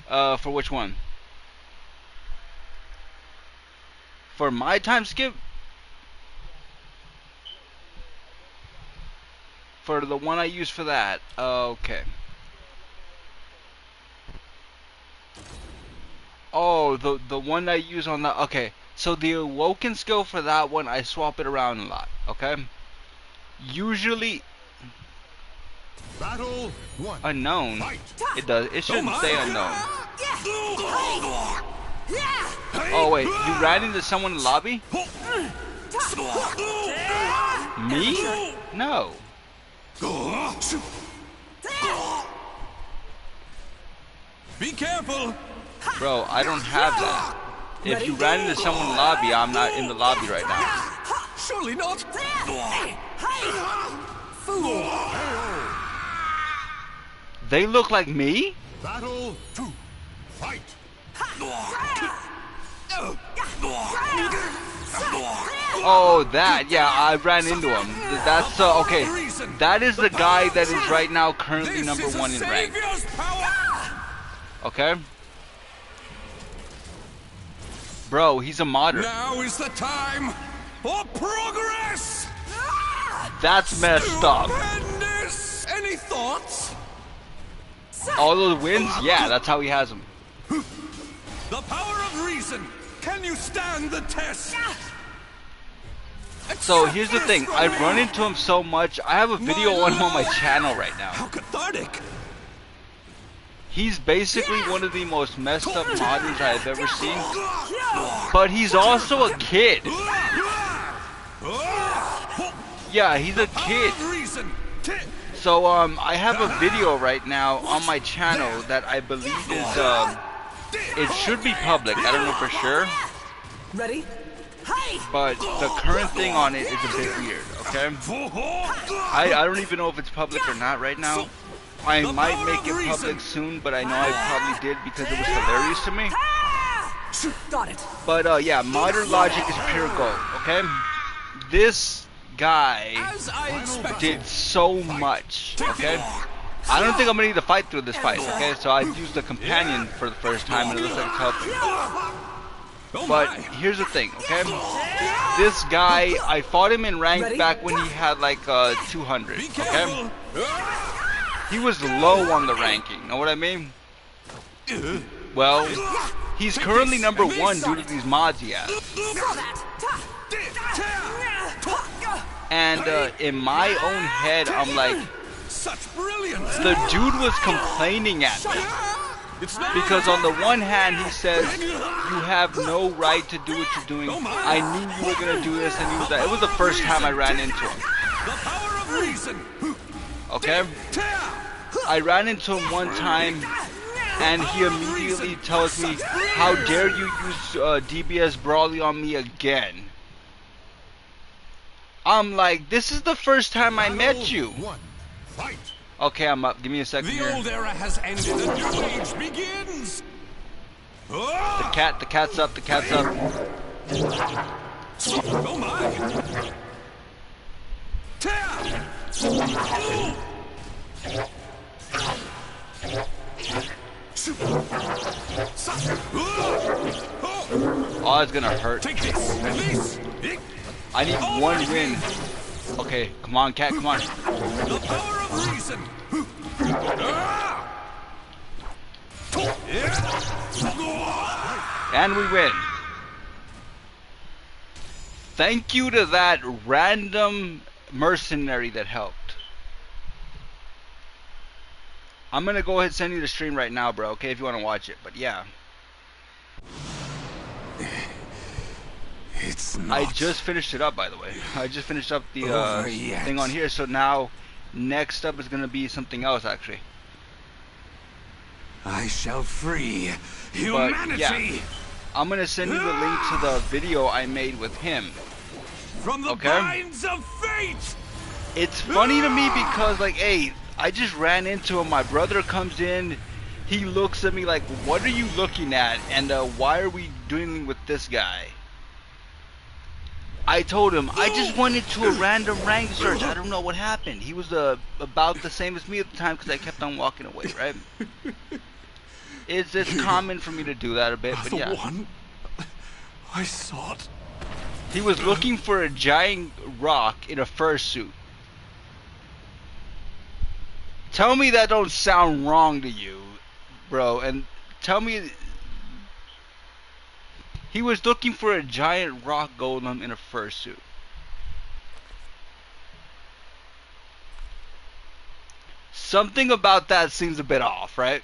For which one? For my time skip? For the one I use for that. Okay. Oh, the one I use on that. Okay. So the awoken skill for that one, I swap it around a lot. Okay. Usually Battle one. unknown. Fight. It does. It shouldn't say unknown. Oh wait, you ran into someone in the lobby? Me? No. Be careful. Bro, I don't have that. If you ran into someone in the lobby, I'm not in the lobby right now. Surely not. Fool. They look like me? Battle two. Fight. Oh, that. Yeah, I ran into him. That's okay. That is the guy that is right now currently number one in rank. Okay? Bro, he's a modder. Now is the time for progress. That's messed up. Stupendous. Any thoughts? All those wins? Yeah, that's how he has them. The power of reason. Can you stand the test? So here's the thing. I run into him so much. I have a video on him on my channel right now. How cathartic. He's basically one of the most messed up modders I've ever seen. But he's also a kid. Yeah, he's a kid. So I have a video right now on my channel that I believe is it should be public. I don't know for sure. Ready? But the current thing on it is a bit weird, okay? I don't even know if it's public or not right now. I might make it public soon, but I know I probably did because it was hilarious to me. Got it. But yeah, modern logic is pure gold, okay? This guy did so much, okay? I don't think I'm gonna need to fight through this fight, okay? So I used the companion for the first time and it looks like it's helping. But here's the thing, okay? This guy, I fought him in rank back when he had like 200, okay? He was low on the ranking, know what I mean? Well, he's currently number one due to these mods he has. And in my own head, I'm like, the dude was complaining at me. Because on the one hand, he says, you have no right to do what you're doing. I knew you were going to do this, and he was like, it was the first time I ran into him. Okay? I ran into him one time, and he immediately tells me, how dare you use DBS Brawly on me again? I'm like, this is the first time I met you. Okay, I'm up. Give me a second here. The old era has ended. A new age begins. The cat's up. The cat's up. Oh my! Oh, it's gonna hurt. Take this. Release. I need one win. Okay, come on, cat, come on. The power of reason. And we win. Thank you to that random mercenary that helped. I'm gonna go ahead and send you the stream right now, bro, okay, if you want to watch it. But yeah. It's not. I just finished it up, by the way. I just finished up the thing on here, so now next up is gonna be something else, actually. I shall free humanity. But, yeah, I'm gonna send you the link to the video I made with him. From the binds of fate. It's funny to me because, like, hey, I just ran into him. My brother comes in. He looks at me like, "What are you looking at? And why are we dealing with this guy?" I told him, I just went into a random rank search. I don't know what happened. He was about the same as me at the time because I kept on walking away, right? It's common for me to do that a bit, but yeah. The one I sought. He was looking for a giant rock in a fursuit. Tell me that don't sound wrong to you, bro, and tell me he was looking for a giant rock golem in a fursuit. Something about that seems a bit off, right?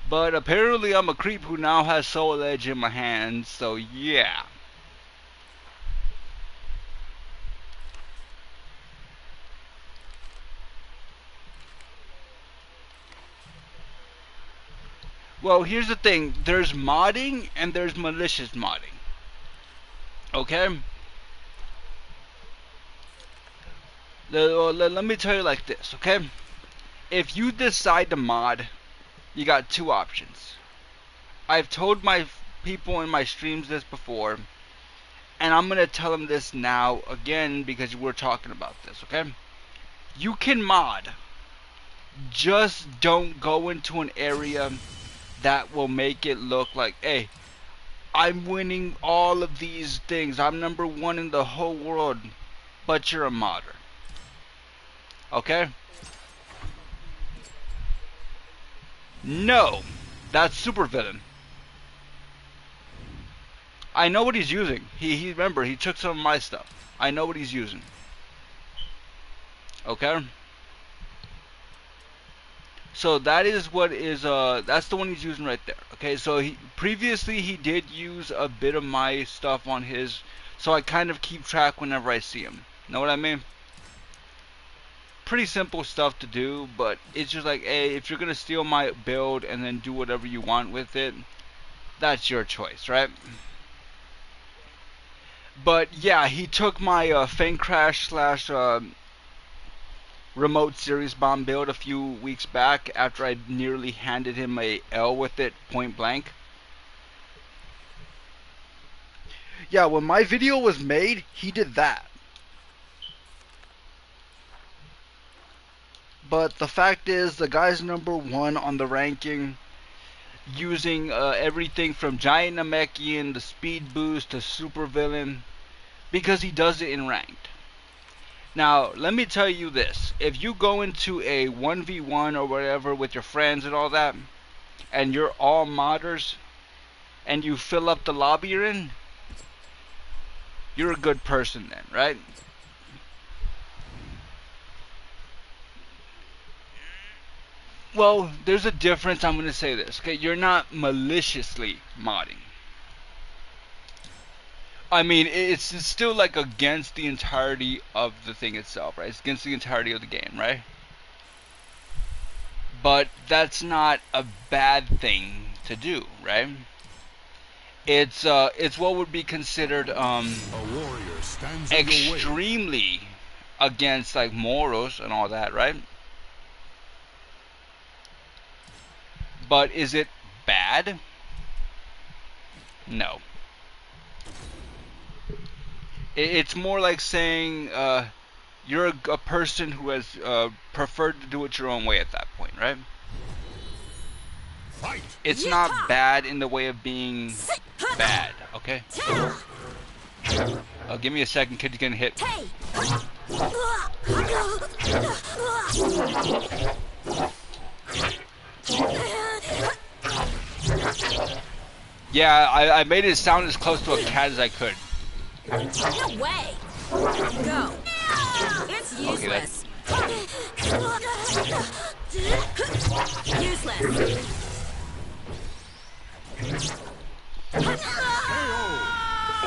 But apparently I'm a creep who now has Soul Edge in my hands, so yeah. Well, here's the thing. There's modding and there's malicious modding. Okay? Let me tell you like this, okay? If you decide to mod, you got two options. I've told my people in my streams this before, and I'm going to tell them this now again because we're talking about this, okay? You can mod. Just don't go into an area that will make it look like, hey, I'm winning all of these things. I'm #1 in the whole world, but you're a modder. Okay? No, that's supervillain. I know what he's using. He remember, he took some of my stuff. I know what he's using. Okay? So that is what is that's the one he's using right there. Okay, so previously he did use a bit of my stuff on his, so I kind of keep track whenever I see him. Know what I mean? Pretty simple stuff to do, but it's just like, hey, if you're gonna steal my build and then do whatever you want with it, that's your choice, right? But yeah, he took my Fang Crash / Remote Series Bomb build a few weeks back after I nearly handed him a L with it point blank. Yeah, when my video was made, he did that. But the fact is, the guy's #1 on the ranking, using everything from Giant Namekian, the speed boost, to supervillain, because he does it in ranked. Now, let me tell you this. If you go into a 1v1 or whatever with your friends and all that, and you're all modders, and you fill up the lobby you're in, you're a good person then, right? Well, there's a difference. I'm going to say this, okay? You're not maliciously modding. I mean, it's still like against the entirety of the thing itself, right? It's against the entirety of the game, right? But that's not a bad thing to do, right? It's what would be considered A warrior stands in your way. extremely against like morals and all that, right? But is it bad? No. It's more like saying you're a person who has preferred to do it your own way at that point, right? Fight. It's not bad in the way of being bad, okay? Give me a second, kid's getting hit. Yeah, I made it sound as close to a cat as I could. No way! Go! It's useless! Useless!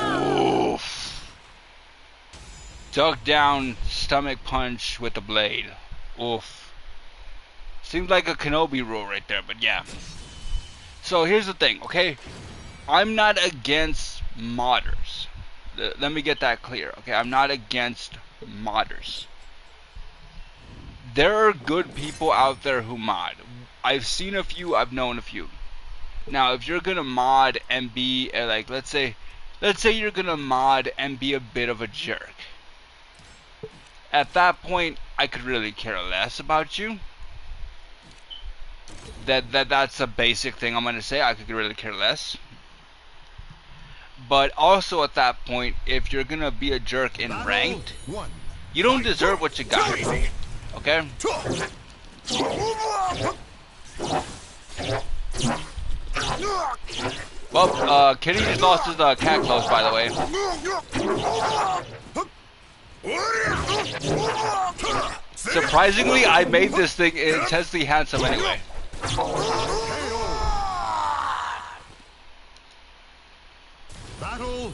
Oof. Duck down, stomach punch with the blade. Oof. Seems like a Kenobi rule right there, but yeah. So here's the thing, okay? I'm not against modders. Let me get that clear, okay? I'm not against modders. There are good people out there who mod. I've seen a few, I've known a few. Now, if you're gonna mod and be like, let's say you're gonna mod and be a bit of a jerk. At that point, I could really care less about you. That's a basic thing I'm gonna say. I could really care less. But also at that point, if you're gonna be a jerk in ranked, you don't deserve what you got. Okay? Well, Kitty just lost his cat clothes, by the way. Surprisingly, I made this thing intensely handsome anyway.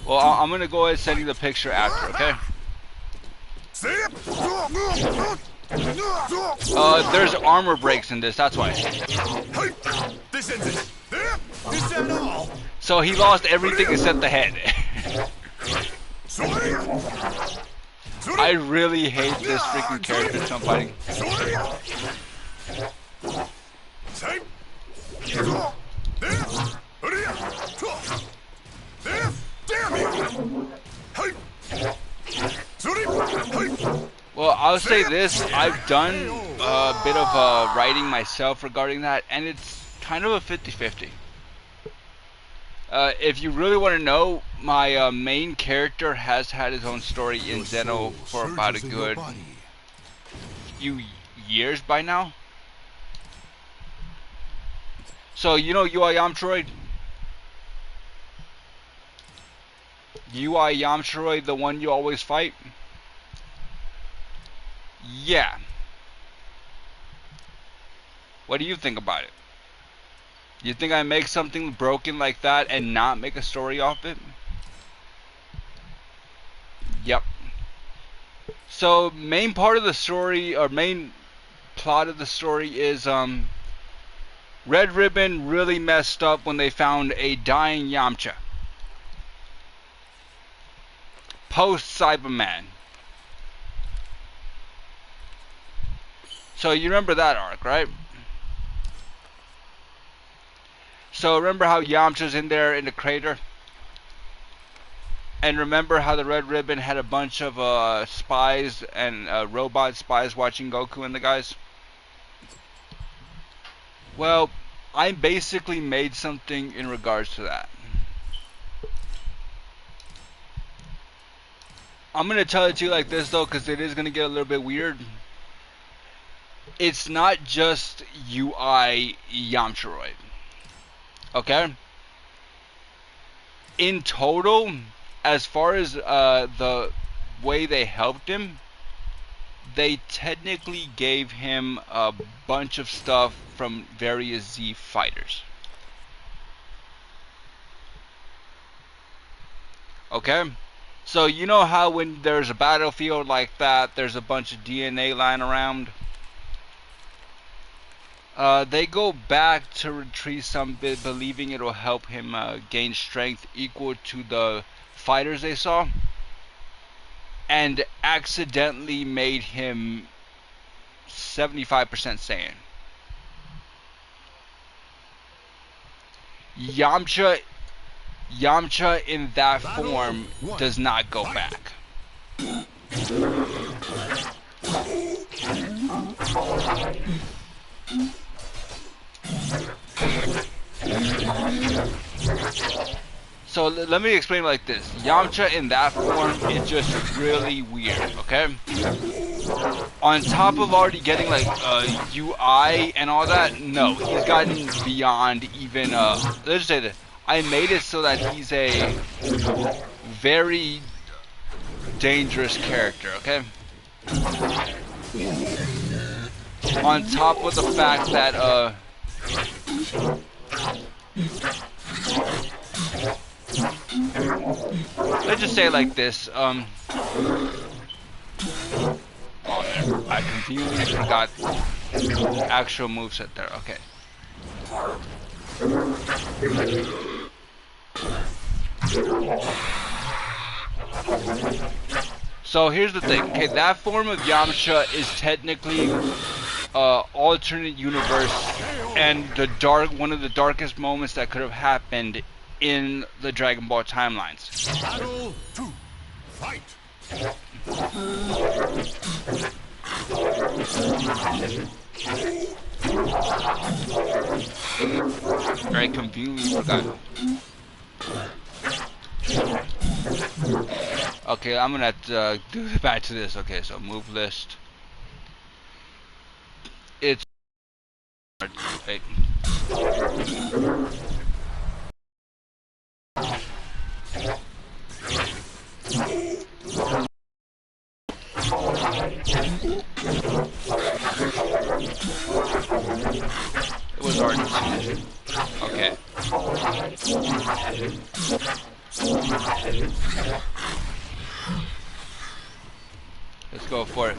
Well, I'm gonna go ahead and send you the picture after, okay? There's armor breaks in this, that's why. So he lost everything except the head. I really hate this freaking character I'm fighting. Well, I'll say this, I've done a bit of writing myself regarding that, and it's kind of a 50-50. If you really want to know, my main character has had his own story in Xeno for about a good few years by now. So, you know UI Yamtroid? UI Yamtroid, the one you always fight? Yeah. What do you think about it? You think I make something broken like that and not make a story off it? Yep. So, main part of the story, or main plot of the story is, Red Ribbon really messed up when they found a dying Yamcha. Post-Cyberman. So you remember that arc, right? So remember how Yamcha's in there in the crater? And remember how the Red Ribbon had a bunch of spies and robot spies watching Goku and the guys? Well, I basically made something in regards to that. I'm going to tell it to you like this though, because it is going to get a little bit weird. It's not just UI Yamcharoid. Okay? In total, as far as the way they helped him, they technically gave him a bunch of stuff from various Z fighters. Okay? So you know how when there's a battlefield like that, there's a bunch of DNA lying around? They go back to retrieve some bit, believing it'll help him gain strength equal to the fighters they saw, and accidentally made him 75% Saiyan. Yamcha in that form does not go back. So let me explain like this. Yamcha in that form is just really weird, okay? On top of already getting like UI and all that, no, he's gotten beyond even let's just say that I made it so that he's a very dangerous character, okay? On top of the fact that let's just say it like this, oh, I completely forgot the actual moveset there, okay. So here's the thing, okay, that form of Yamcha is technically alternate universe and one of the darkest moments that could have happened in the Dragon Ball timelines. Battle 2. Fight. Very conveniently forgot. Okay, I'm gonna have to do back to this. Okay, so move list. It's wait. It was hard to choose. Okay. Let's go for it.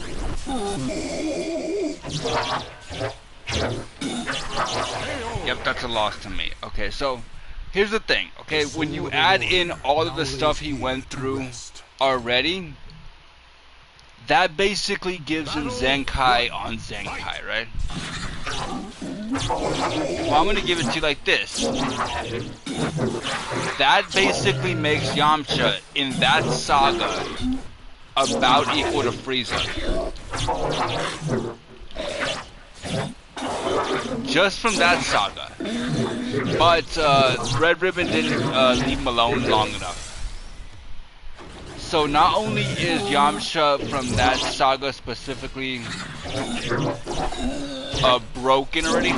Yep, that's a loss to me. Okay, so here's the thing. Okay, when you add in all of the stuff he went through already, that basically gives him Zenkai on Zenkai, right? Well, I'm gonna give it to you like this. That basically makes Yamcha in that saga about equal to Frieza. Just from that saga. But Red Ribbon didn't leave him alone long enough. So not only is Yamcha from that saga specifically broken already,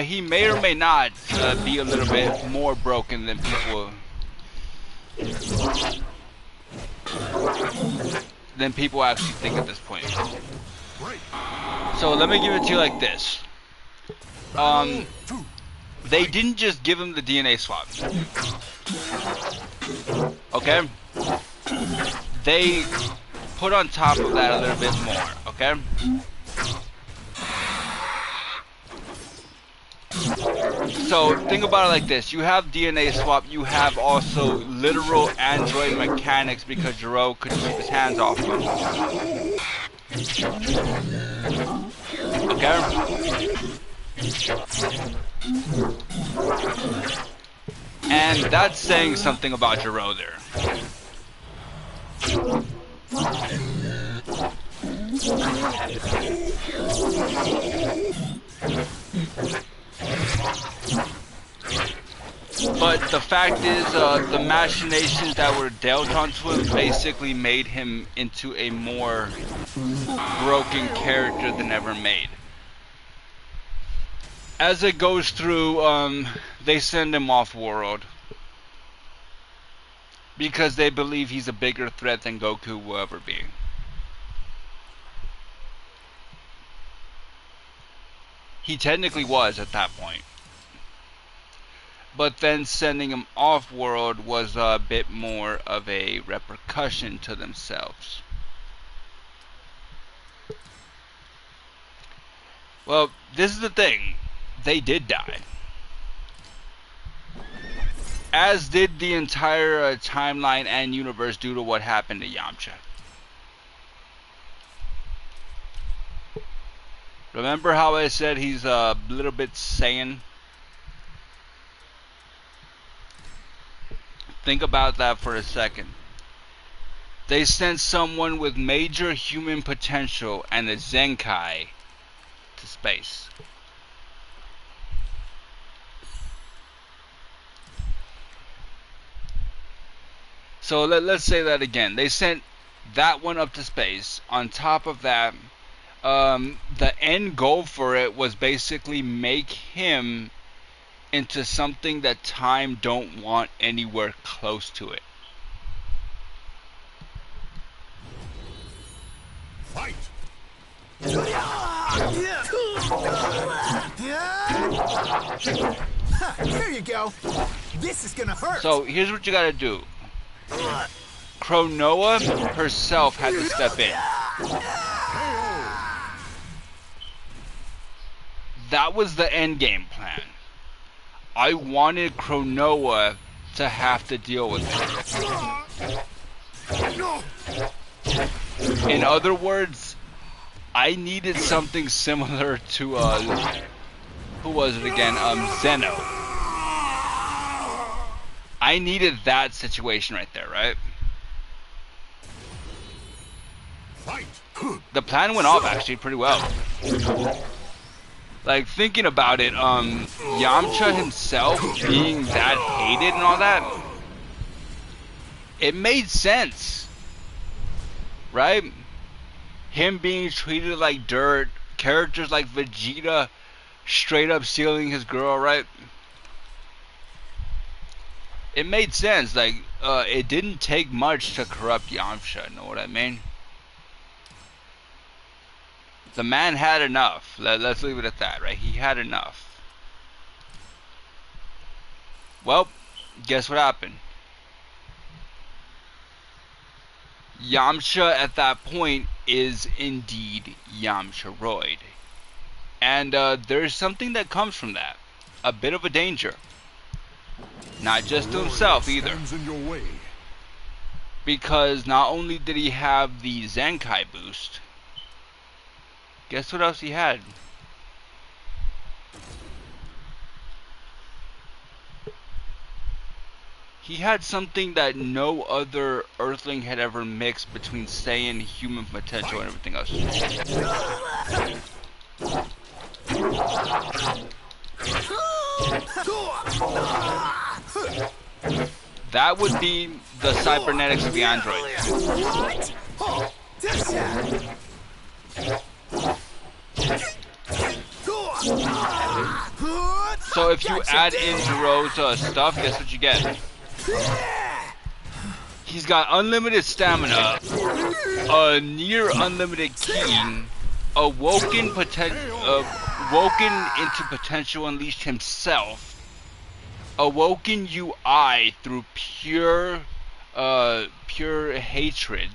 he may or may not be a little bit more broken than people actually think at this point. So let me give it to you like this. They didn't just give him the DNA swap. Okay? They put on top of that a little bit more, okay? So think about it like this. You have DNA swap, you have also literal android mechanics because Gero could keep his hands off him. Okay? And that's saying something about Gero there. But the fact is, the machinations that were dealt onto him basically made him into a more broken character than ever made. As it goes through, they send him off-world because they believe he's a bigger threat than Goku will ever be. He technically was at that point. But then sending him off-world was a bit more of a repercussion to themselves. Well, this is the thing. They did die. As did the entire timeline and universe due to what happened to Yamcha. Remember how I said he's a little bit Saiyan? Think about that for a second. They sent someone with major human potential and a Zenkai to space. So let's say that again. They sent that one up to space. On top of that, the end goal for it was basically make him into something that time don't want anywhere close to it. Fight! Here you go. This is gonna hurt. So here's what you gotta do. Kronoa herself had to step in. That was the end game plan. I wanted Kronoa to have to deal with it. In other words, I needed something similar to who was it again? Zeno. I needed that situation right there, right? The plan went off actually pretty well. Like, thinking about it, Yamcha himself being that hated and all that, it made sense, right? Him being treated like dirt, characters like Vegeta straight up stealing his girl, right? It made sense. Like, it didn't take much to corrupt Yamcha, know what I mean? The man had enough. Let's leave it at that, right? He had enough. Well, guess what happened? Yamcha at that point is indeed Yamcharoid. And there's something that comes from that. A bit of a danger. Not just to himself either. Because not only did he have the Zenkai boost, guess what else he had? He had something that no other Earthling had ever mixed between Saiyan, human potential, and everything else. That would be the cybernetics of the android. So if you add in Zero's stuff, guess what you get? He's got unlimited stamina, a near unlimited ki, woken into potential unleashed himself, awoken UI through pure hatred.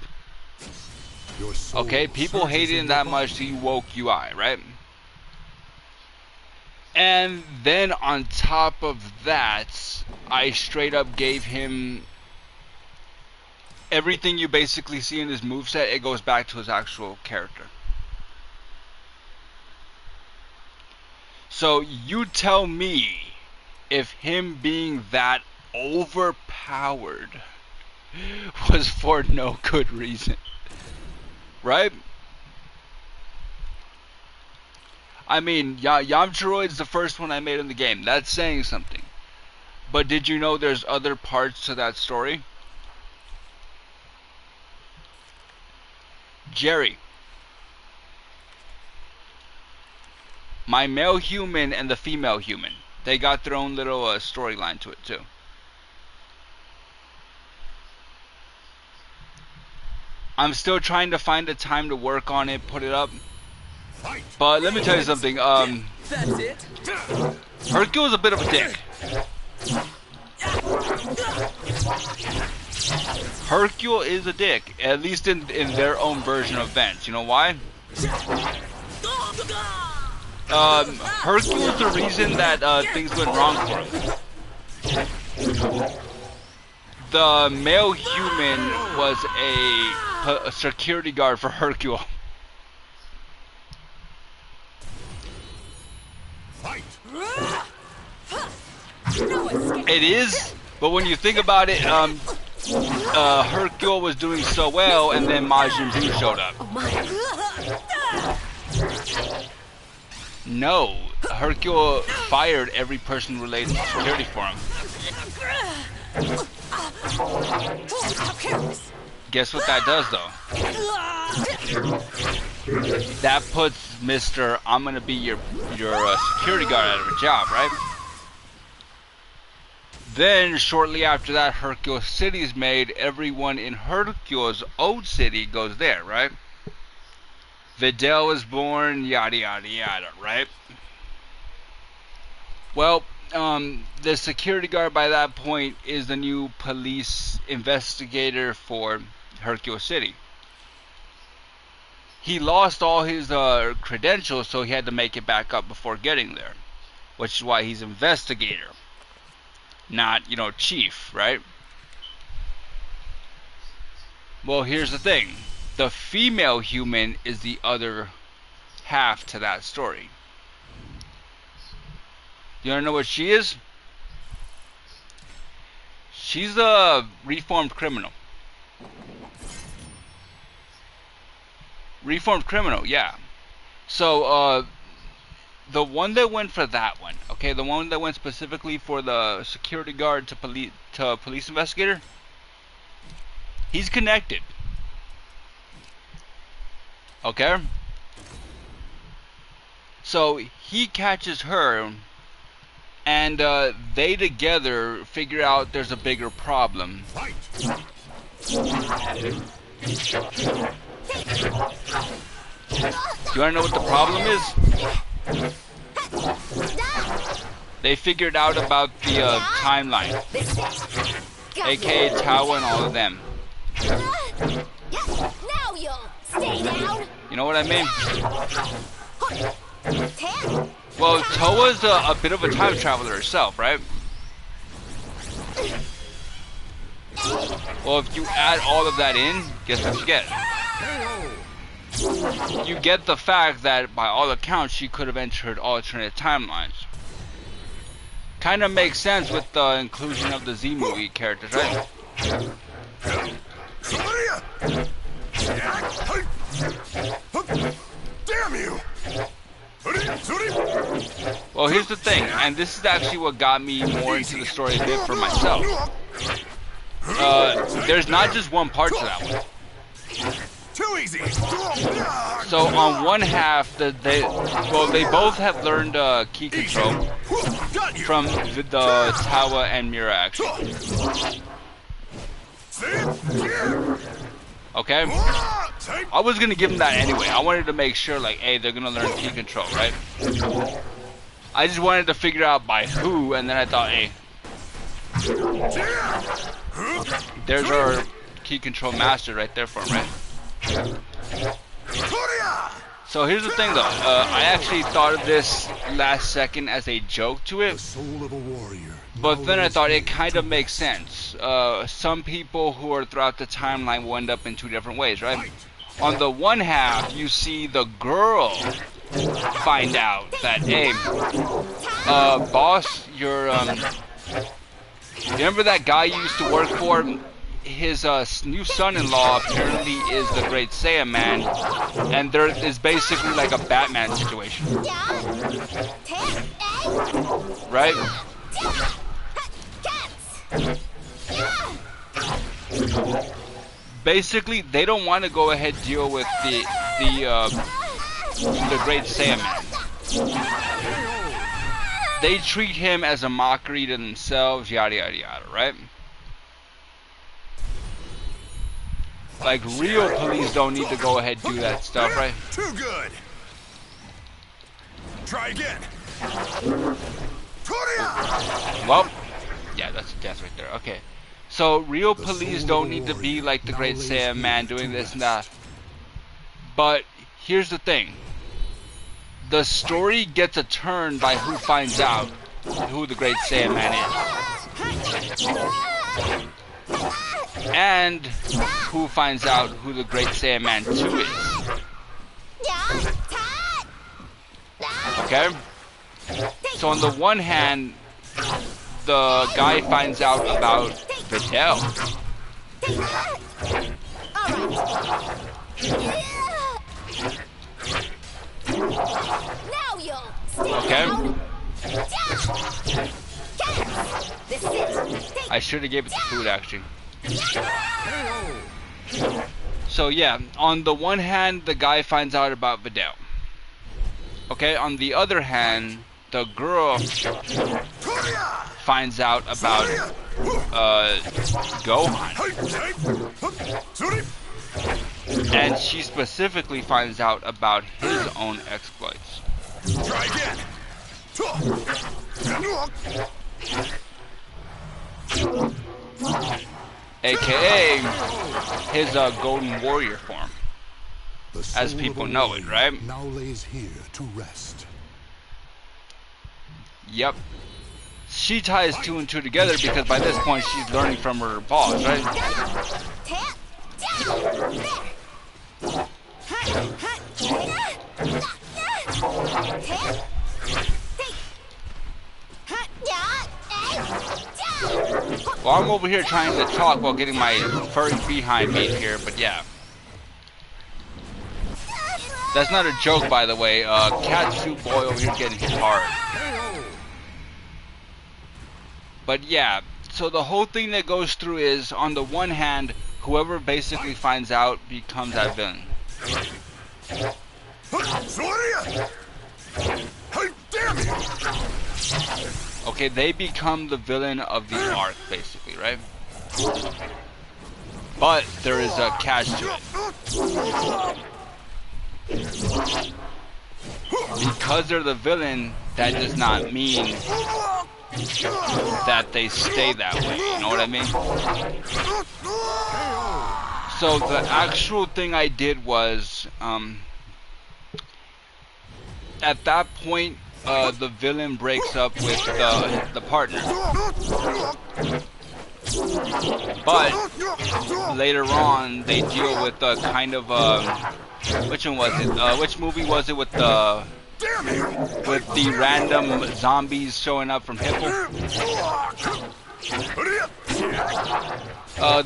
Okay, people hated him that much, so he woke UI, right? And then on top of that, I straight up gave him everything you basically see in his moveset. It goes back to his actual character. So you tell me if him being that overpowered was for no good reason, right? I mean, Yamcharoid's the first one I made in the game. That's saying something. But did you know there's other parts to that story? Jerry. My male human and the female human. They got their own little storyline to it too. I'm still trying to find a time to work on it, put it up. But let me tell you something, Hercule is a bit of a dick. Hercule is a dick, at least in their own version of events. You know why? Hercule is the reason that things went wrong for him. The male human was a security guard for Hercule. It is, but when you think about it, Hercule was doing so well, and then Majin Buu showed up. No, Hercule fired every person related to security for him. Guess what that does, though? That puts Mr. I'm gonna be your security guard out of a job, right? Then, shortly after that, Hercule City is made. Everyone in Hercule's old city goes there, right? Videl is born, yada yada yada, right? Well, the security guard by that point is the new police investigator for Hercule City. He lost all his credentials, so he had to make it back up before getting there, which is why he's investigator, not, chief, right? Well, here's the thing. The female human is the other half to that story. You wanna know what she is? She's a reformed criminal. Reformed criminal, yeah. So, the one that went for that one, okay, the one that went specifically for the security guard to police investigator, he's connected. Okay? So, he catches her, and they together figure out there's a bigger problem. You wanna know what the problem is? They figured out about the timeline, aka Tawa and all of them. Now you'll stay down. You know what I mean? Well, Towa's a bit of a time traveler herself, right? Well, if you add all of that in, guess what you get? You get the fact that, by all accounts, she could have entered alternate timelines. Kind of makes sense with the inclusion of the Z movie characters, right? Damn you! Well, here's the thing, and this is actually what got me more into the story a bit for myself. There's not just one part to that one. Too easy. So on one half, they both have learned key control from the Tawa and Mira, actually. Okay? I was gonna give them that anyway. I wanted to make sure, like, hey, they're gonna learn key control, right? I just wanted to figure out by who, and then I thought, hey, there's our key control master right there for him, right? So here's the thing, though. I actually thought of this last second as a joke to it, but then I thought it kind of makes sense. Some people who are throughout the timeline will end up in two different ways, right? On the one half, you see the girl find out that, hey, boss, you're remember that guy you used to work for? His new son-in-law apparently is the Great Saiyaman, and there is basically like a Batman situation, right? Basically, they don't want to go ahead and deal with the Great Saiyaman. They treat him as a mockery to themselves, yada yada yada, right? Like, real police don't need to go ahead and do that stuff, right? Too good. Try again. Well, yeah, that's a death right there. Okay. So, real police don't need to be like the Great Saiyaman doing this and that. But, here's the thing. The story gets a turn by who finds out who the Great Saiyaman is. And who finds out who the Great Saiyaman 2 is. Okay? So on the one hand, the guy finds out about Videl. Okay? I should have gave it the food, actually. So yeah, on the one hand, the guy finds out about Videl. Okay, on the other hand, the girl finds out about Gohan. And she specifically finds out about his own exploits. Try again. AKA his Golden Warrior form, as people know it, right? Now lays here to rest. Yep. She ties 2 and 2 together because by this point she's learning from her boss, right? Well, I'm over here trying to talk while getting my furry behind me here, but yeah. That's not a joke, by the way. Cat Soup Boy over here getting hit hard. But yeah, so the whole thing that goes through is, on the one hand, whoever basically finds out becomes that villain. Okay, they become the villain of the arc, basically, right? But there is a catch to it. Because they're the villain, that does not mean that they stay that way, you know what I mean? So the actual thing I did was, at that point, the villain breaks up with the partner. But later on, they deal with the kind of which one was it? Which movie was it with the random zombies showing up from Hippo?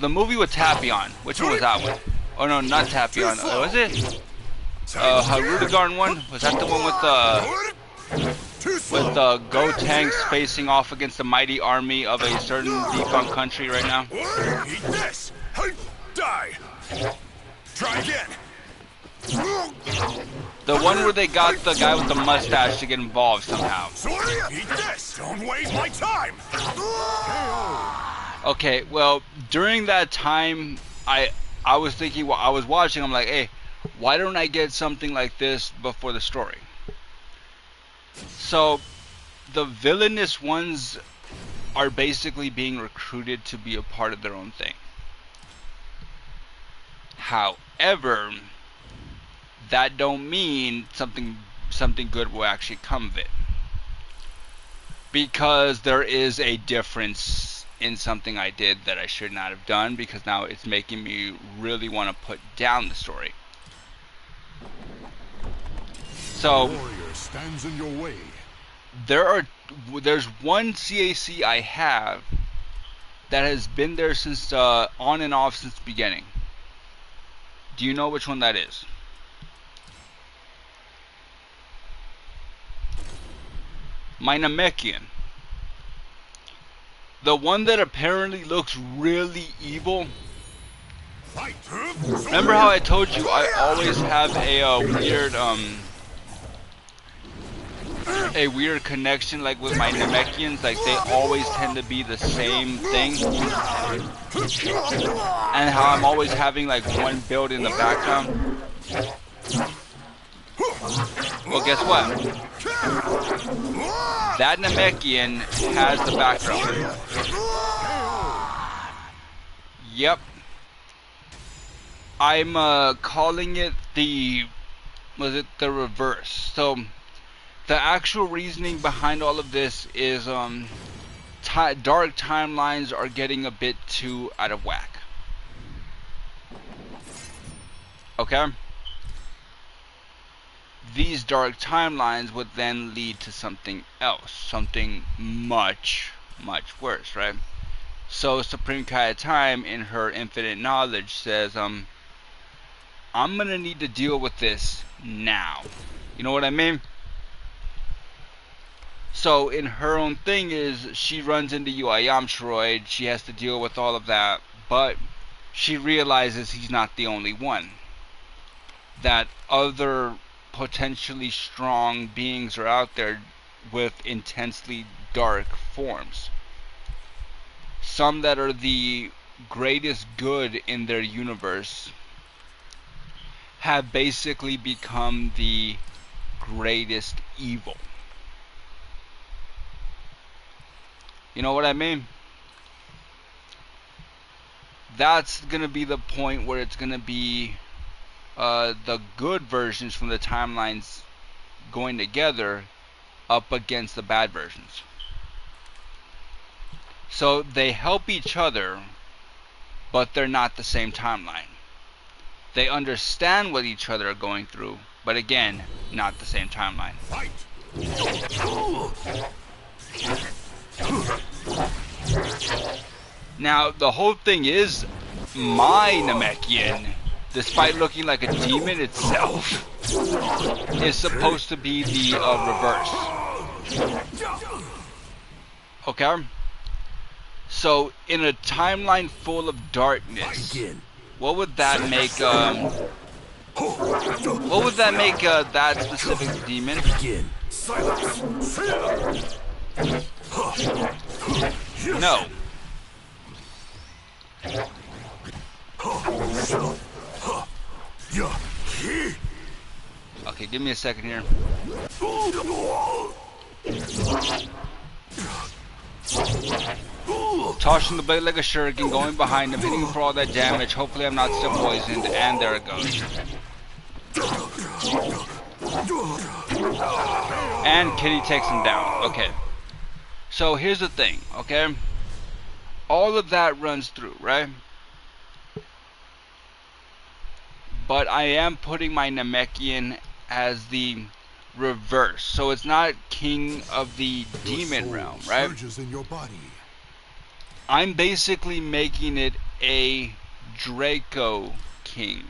The movie with Tapion. Which one was that one? Oh no, not Tapion. Was it? Harudagarn one? Was that the one with the Gotenks facing off against the mighty army of a certain defunct country right now? Eat this! Die! Try again! The one where they got the guy with the mustache to get involved somehow. Eat this! Don't waste my time! Okay, well, during that time, I was thinking, while I was watching, I'm like, hey, why don't I get something like this before the story? So, the villainous ones are basically being recruited to be a part of their own thing. However, that don't mean something good will actually come of it. Because there is a difference in something I did that I should not have done, because now it's making me really want to put down the story. So Warrior stands in your way. There's one CAC I have that has been there since on and off since the beginning. Do you know which one that is? My Namekian. The one that apparently looks really evil. Remember how I told you I always have a weird connection, like with my Namekians, like they always tend to be the same thing, and how I'm always having like one build in the background. Well, guess what? That Namekian has the background. Yep. I'm calling it the reverse. So the actual reasoning behind all of this is dark timelines are getting a bit too out of whack. Okay? These dark timelines would then lead to something else, something much, much worse, right? So Supreme Kai Time, in her infinite knowledge, says, I'm gonna need to deal with this now. You know what I mean? So in her own thing is, she runs into UI Yamshroid, she has to deal with all of that, but she realizes he's not the only one. That other potentially strong beings are out there with intensely dark forms. Some that are the greatest good in their universe have basically become the greatest evil. You know what I mean? That's gonna be the point where it's gonna be the good versions from the timelines going together up against the bad versions. So they help each other, but they're not the same timeline. They understand what each other are going through, but again, not the same timeline. Fight! Now, the whole thing is, my Namekian, despite looking like a demon itself, is supposed to be the reverse. Okay? So, in a timeline full of darkness, what would that make, that specific demon? No. Okay, give me a second here. Tossing the blade like a shuriken, going behind him, hitting him for all that damage. Hopefully I'm not still poisoned, and there it goes. And Kitty takes him down. Okay. So here's the thing, okay? All of that runs through, right? But I am putting my Namekian as the reverse. So it's not king of the demon realm, right? I'm basically making it a Draco king.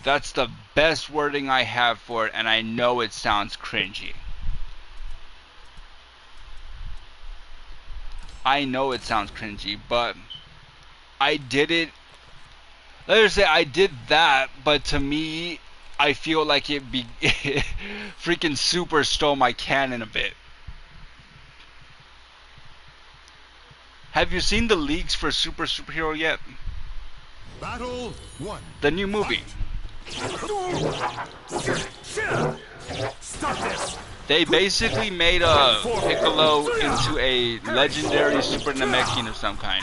That's the best wording I have for it, and I know it sounds cringy. I know it sounds cringy, but I did it. Let's say I did that, but to me, I feel like it freaking super stole my canon a bit. Have you seen the leaks for Super Superhero yet? Battle 1. The new movie. Stop this. They basically made Piccolo into a legendary Super Namekian of some kind.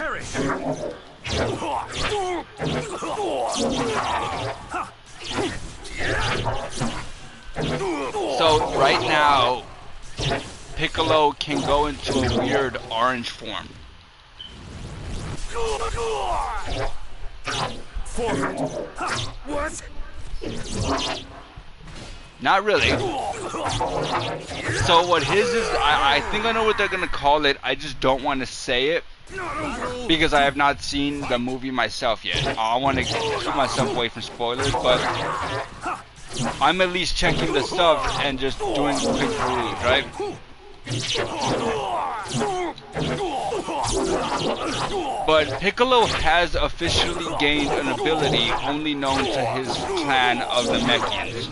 So right now, Piccolo can go into a weird orange form. What? Not really. So what his is, I think I know what they're gonna call it. I just don't want to say it because I have not seen the movie myself yet. I want to keep myself away from spoilers, but I'm at least checking the stuff and just doing a quick peruse, right? But Piccolo has officially gained an ability only known to his clan of the Namekians.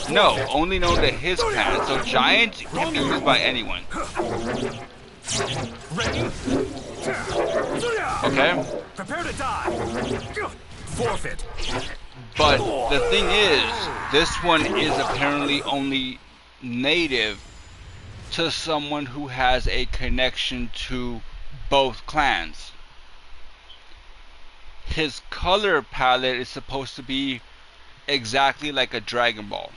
No, only known to his clan, so Giant can be used by anyone. Okay? Prepare to die. Forfeit. But the thing is, this one is apparently only native to someone who has a connection to both clans. His color palette is supposed to be exactly like a Dragon Ball,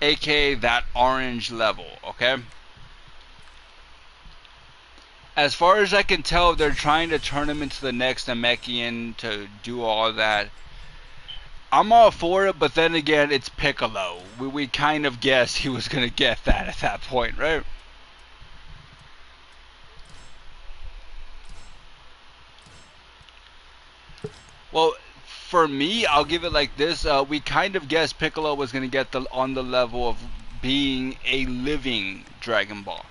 aka that orange level, okay? As far as I can tell, they're trying to turn him into the next Namekian to do all that. I'm all for it, but then again, it's Piccolo. We kind of guessed he was going to get that at that point, right? Well, for me, I'll give it like this. We kind of guessed Piccolo was going to get on the level of being a living Dragon Ball.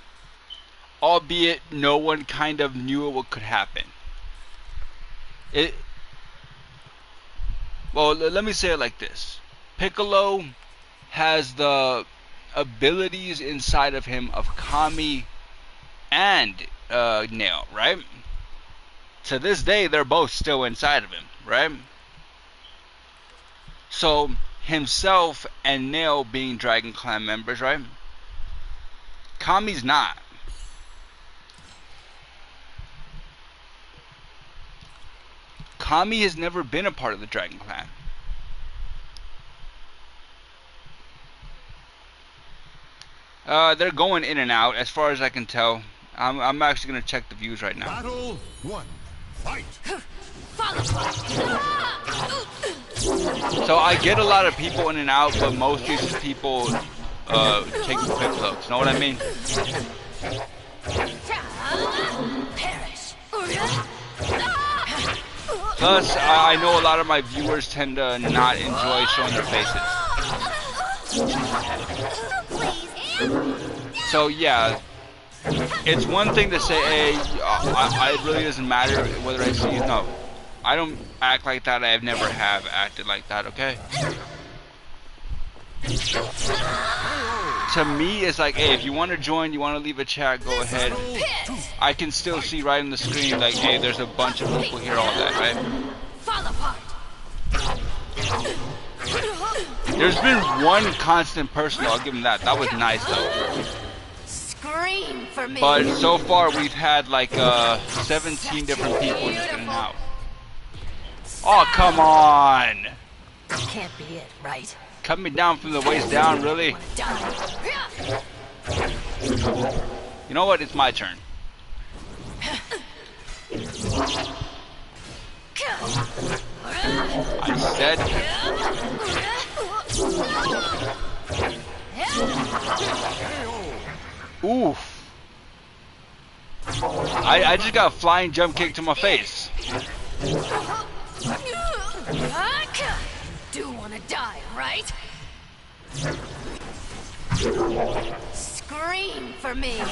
Albeit, no one kind of knew what could happen. Well, let me say it like this. Piccolo has the abilities inside of him of Kami and Nail, right? To this day, they're both still inside of him, right? So, himself and Nail being Dragon Clan members, right? Kami's not. Kami has never been a part of the Dragon Clan. They're going in and out, as far as I can tell. I'm actually going to check the views right now. Battle 1. Fight! So I get a lot of people in and out, but most of these people taking quick looks. Know what I mean? Perish. Plus, I know a lot of my viewers tend to not enjoy showing their faces. So yeah, it's one thing to say, hey, it really doesn't matter whether I see you. No, I don't act like that. I've never have acted like that, okay? To me, it's like, hey, if you want to join, you want to leave a chat, go ahead. I can still see right on the screen, like, hey, there's a bunch of people here, all that, right? Fall apart. There's been one constant person, I'll give him that. That was nice, though. Scream for me. But so far, we've had, like, 17 different people just in and out. Oh, come on! Can't be it, right? Cut me down from the waist down, really? You know what? It's my turn. I said... Oof. I just got a flying jump kick to my face. Do wanna die, right? Scream for me.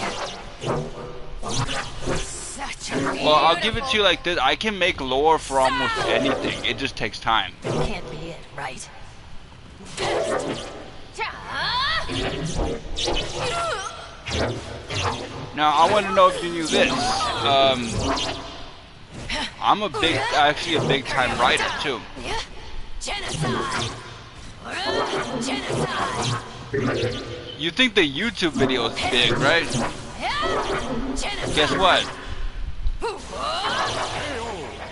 Such a Well, I'll give it to you like this. I can make lore for almost anything. It just takes time. Can't be it, right? Now, I want to know if you knew this. I'm actually a big time writer too. Genocide. Genocide. You think the YouTube video is big, right? Genocide. Guess what?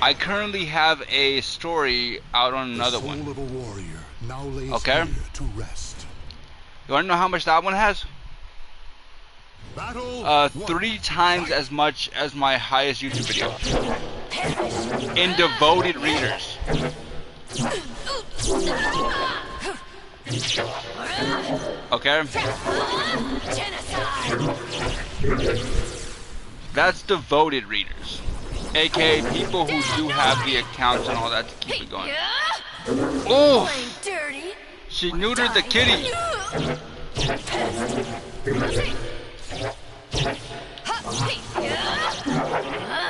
I currently have a story out on another one. Soul of a warrior now lays Okay. here to rest. You want to know how much that one has? Battle 3 times as much as my highest YouTube video. In devoted readers. Okay? That's devoted readers. AKA people who do have the accounts and all that to keep it going. Oh! Dirty. She neutered the kitty.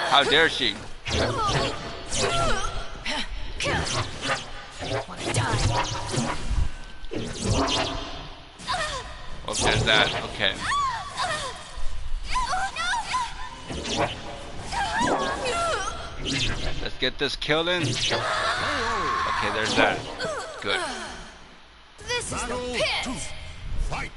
How dare she? Oh, there's that. Okay. Let's get this kill in. Okay, there's that. Good. This is the pit. fight.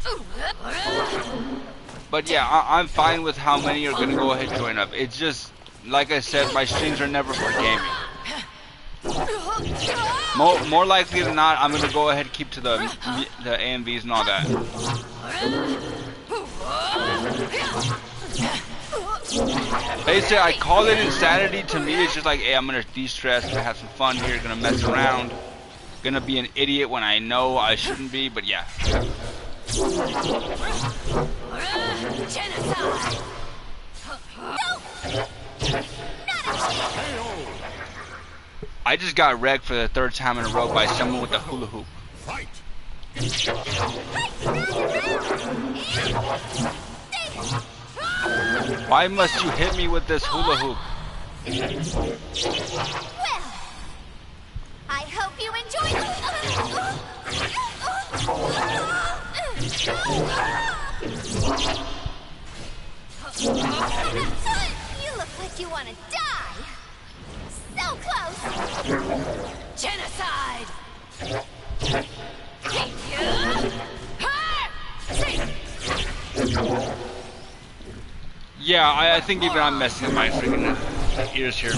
But yeah, I'm fine with how many are gonna go ahead and join up. It's just, like I said, my streams are never for gaming. More likely than not, I'm gonna go ahead and keep to the AMVs and all that. Basically, I call it insanity. To me, it's just like, hey, I'm gonna de-stress, gonna have some fun here, gonna mess around, gonna be an idiot when I know I shouldn't be. But yeah. Genocide. I just got wrecked for the 3rd time in a row by someone with a hula hoop. Fight. Why must you hit me with this hula hoop? Well, I hope you enjoyed You look like you want to die. So close. Genocide. Yeah, I think even I'm messing up my freaking ears here.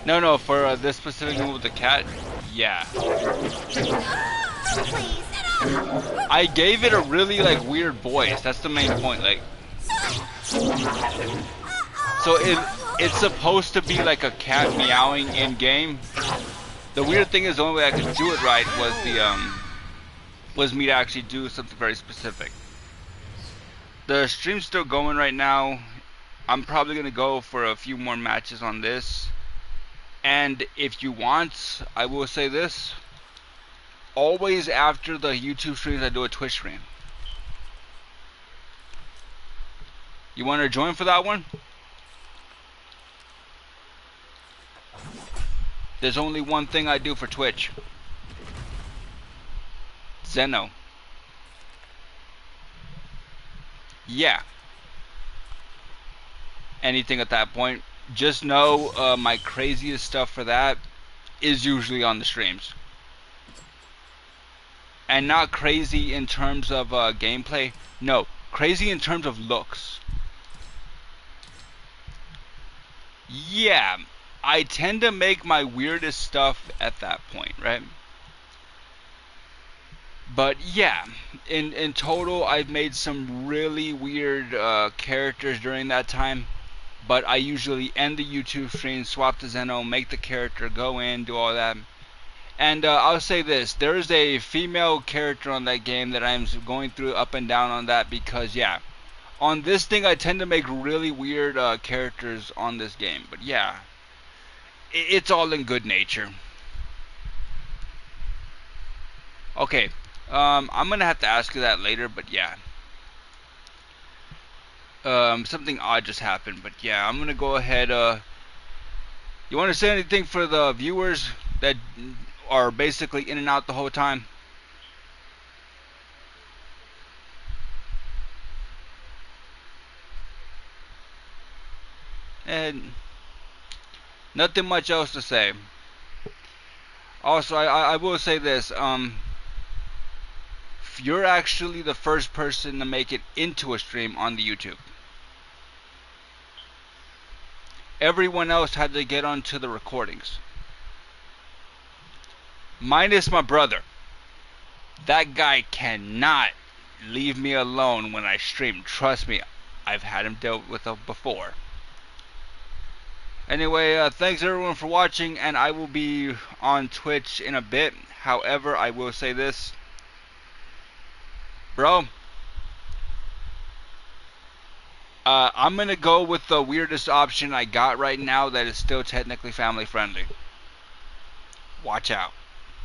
No, for this specific one with the cat, yeah. I gave it a really like weird voice. That's the main point. Like, so it's supposed to be like a cat meowing in game. The weird thing is the only way I could do it right was me to actually do something very specific. The stream's still going right now. I'm probably gonna go for a few more matches on this. And if you want, I will say this. Always after the YouTube streams, I do a Twitch stream. You want to join for that one? There's only one thing I do for Twitch. Zeno. Yeah. Anything at that point. Just know my craziest stuff for that is usually on the streams. And not crazy in terms of gameplay. No, crazy in terms of looks. Yeah, I tend to make my weirdest stuff at that point, right? But yeah, in total, I've made some really weird characters during that time. But I usually end the YouTube stream, swap to Zeno, make the character, go in, do all that. And I'll say this, there is a female character on that game that I'm going through up and down on that because, yeah, on this thing I tend to make really weird characters on this game. But yeah, it's all in good nature. Okay, I'm going to have to ask you that later, but yeah. Something odd just happened, but yeah, I'm gonna go ahead. You want to say anything for the viewers that are basically in and out the whole time? And nothing much else to say. Also, I will say this. You're actually the first person to make it into a stream on the YouTube. Everyone else had to get onto the recordings. Minus my brother. That guy cannot leave me alone when I stream. Trust me, I've had him dealt with before. Anyway, thanks everyone for watching, and I will be on Twitch in a bit. However, I will say this. Bro, I'm gonna go with the weirdest option I got right now that is still technically family friendly. Watch out.